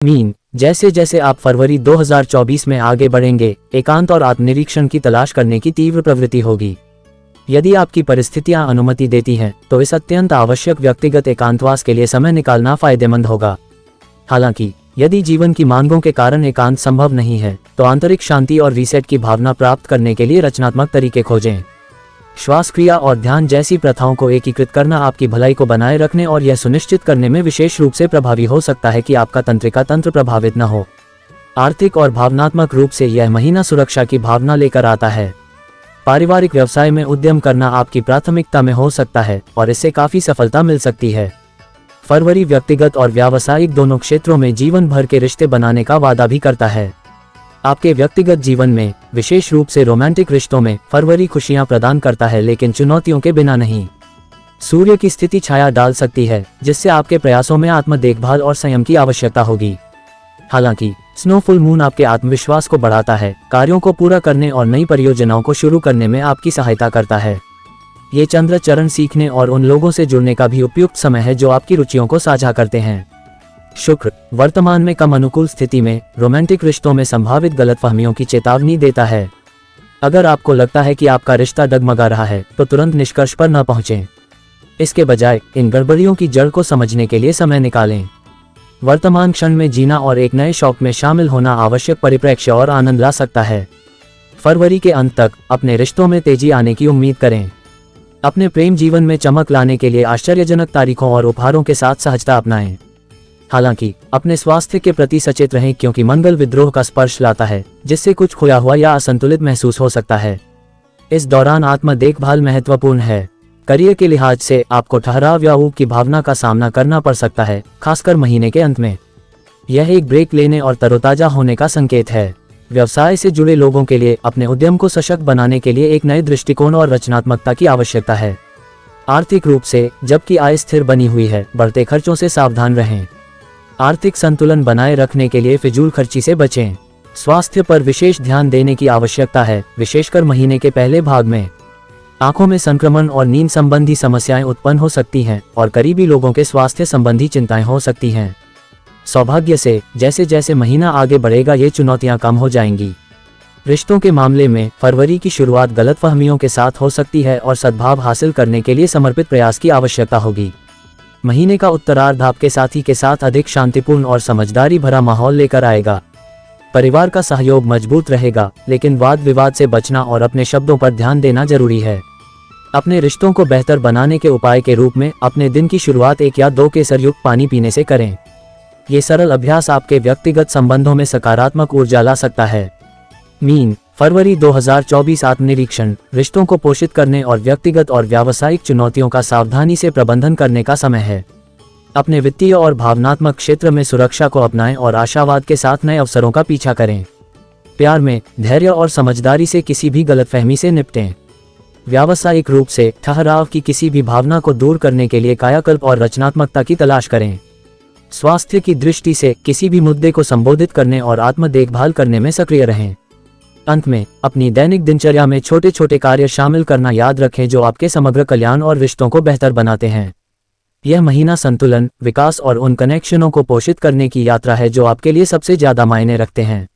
Mean, जैसे जैसे आप फरवरी 2024 में आगे बढ़ेंगे, एकांत और आत्मनिरीक्षण की तलाश करने की तीव्र प्रवृत्ति होगी। यदि आपकी परिस्थितियां अनुमति देती हैं, तो इस अत्यंत आवश्यक व्यक्तिगत एकांतवास के लिए समय निकालना फायदेमंद होगा। हालांकि यदि जीवन की मांगों के कारण एकांत संभव नहीं है, तो आंतरिक शांति और रीसेट की भावना प्राप्त करने के लिए रचनात्मक तरीके खोजें। श्वास क्रिया और ध्यान जैसी प्रथाओं को एकीकृत करना आपकी भलाई को बनाए रखने और यह सुनिश्चित करने में विशेष रूप से प्रभावी हो सकता है कि आपका तंत्रिका तंत्र प्रभावित न हो। आर्थिक और भावनात्मक रूप से यह महीना सुरक्षा की भावना लेकर आता है। पारिवारिक व्यवसाय में उद्यम करना आपकी प्राथमिकता में हो सकता है और इससे काफी सफलता मिल सकती है। फरवरी व्यक्तिगत और व्यावसायिक दोनों क्षेत्रों में जीवन भर के रिश्ते बनाने का वादा भी करता है। आपके व्यक्तिगत जीवन में, विशेष रूप से रोमांटिक रिश्तों में, फरवरी खुशियां प्रदान करता है, लेकिन चुनौतियों के बिना नहीं। सूर्य की स्थिति छाया डाल सकती है, जिससे आपके प्रयासों में आत्म देखभाल और संयम की आवश्यकता होगी। हालांकि स्नो फुल मून आपके आत्मविश्वास को बढ़ाता है, कार्यों को पूरा करने और नई परियोजनाओं को शुरू करने में आपकी सहायता करता है। ये चंद्र चरण सीखने और उन लोगों से जुड़ने का भी उपयुक्त समय है जो आपकी रुचियों को साझा करते हैं। शुक्र वर्तमान में कम अनुकूल स्थिति में रोमांटिक रिश्तों में संभावित गलतफहमियों की चेतावनी देता है। अगर आपको लगता है कि आपका रिश्ता डगमगा रहा है, तो तुरंत निष्कर्ष पर न पहुंचें। इसके बजाय इन गड़बड़ियों की जड़ को समझने के लिए समय निकालें। वर्तमान क्षण में जीना और एक नए शौक में शामिल होना आवश्यक परिप्रेक्ष्य और आनंद ला सकता है। फरवरी के अंत तक अपने रिश्तों में तेजी आने की उम्मीद करें। अपने प्रेम जीवन में चमक लाने के लिए आश्चर्यजनक तारीखों और उपहारों के साथ सहजता अपनाएं। हालांकि अपने स्वास्थ्य के प्रति सचेत रहें, क्योंकि मंगल विद्रोह का स्पर्श लाता है, जिससे कुछ खोया हुआ या असंतुलित महसूस हो सकता है। इस दौरान आत्म देखभाल महत्वपूर्ण है। करियर के लिहाज से आपको ठहराव या ऊब की भावना का सामना करना पड़ सकता है, खासकर महीने के अंत में। यह एक ब्रेक लेने और तरोताजा होने का संकेत है। व्यवसाय से जुड़े लोगों के लिए अपने उद्यम को सशक्त बनाने के लिए एक नए दृष्टिकोण और रचनात्मकता की आवश्यकता है। आर्थिक रूप से, जबकि आय स्थिर बनी हुई है, बढ़ते खर्चों से सावधान रहें। आर्थिक संतुलन बनाए रखने के लिए फिजूल खर्ची से बचें। स्वास्थ्य पर विशेष ध्यान देने की आवश्यकता है, विशेषकर महीने के पहले भाग में। आंखों में संक्रमण और नींद संबंधी समस्याएं उत्पन्न हो सकती हैं और करीबी लोगों के स्वास्थ्य संबंधी चिंताएं हो सकती हैं। सौभाग्य से, जैसे जैसे महीना आगे बढ़ेगा, ये चुनौतियां कम हो जाएंगी। रिश्तों के मामले में फरवरी की शुरुआत गलतफहमियों के साथ हो सकती है और सद्भाव हासिल करने के लिए समर्पित प्रयास की आवश्यकता होगी। महीने का उत्तरार्ध आपके साथी के साथ अधिक शांतिपूर्ण और समझदारी भरा माहौल लेकर आएगा। परिवार का सहयोग मजबूत रहेगा, लेकिन वाद विवाद से बचना और अपने शब्दों पर ध्यान देना जरूरी है। अपने रिश्तों को बेहतर बनाने के उपाय के रूप में अपने दिन की शुरुआत 1 या 2 केसरयुक्त पानी पीने से करें। ये सरल अभ्यास आपके व्यक्तिगत संबंधों में सकारात्मक ऊर्जा ला सकता है। मीन, फरवरी 2024 आत्मनिरीक्षण, रिश्तों को पोषित करने और व्यक्तिगत और व्यावसायिक चुनौतियों का सावधानी से प्रबंधन करने का समय है। अपने वित्तीय और भावनात्मक क्षेत्र में सुरक्षा को अपनाएं और आशावाद के साथ नए अवसरों का पीछा करें। प्यार में धैर्य और समझदारी से किसी भी गलतफहमी से निपटें। व्यावसायिक रूप से ठहराव की किसी भी भावना को दूर करने के लिए कायाकल्प और रचनात्मकता की तलाश करें। स्वास्थ्य की दृष्टि से किसी भी मुद्दे को संबोधित करने और आत्म देखभाल करने में सक्रिय रहें। अंत में अपनी दैनिक दिनचर्या में छोटे छोटे कार्य शामिल करना याद रखें जो आपके समग्र कल्याण और रिश्तों को बेहतर बनाते हैं। यह महीना संतुलन, विकास और उन कनेक्शनों को पोषित करने की यात्रा है जो आपके लिए सबसे ज्यादा मायने रखते हैं।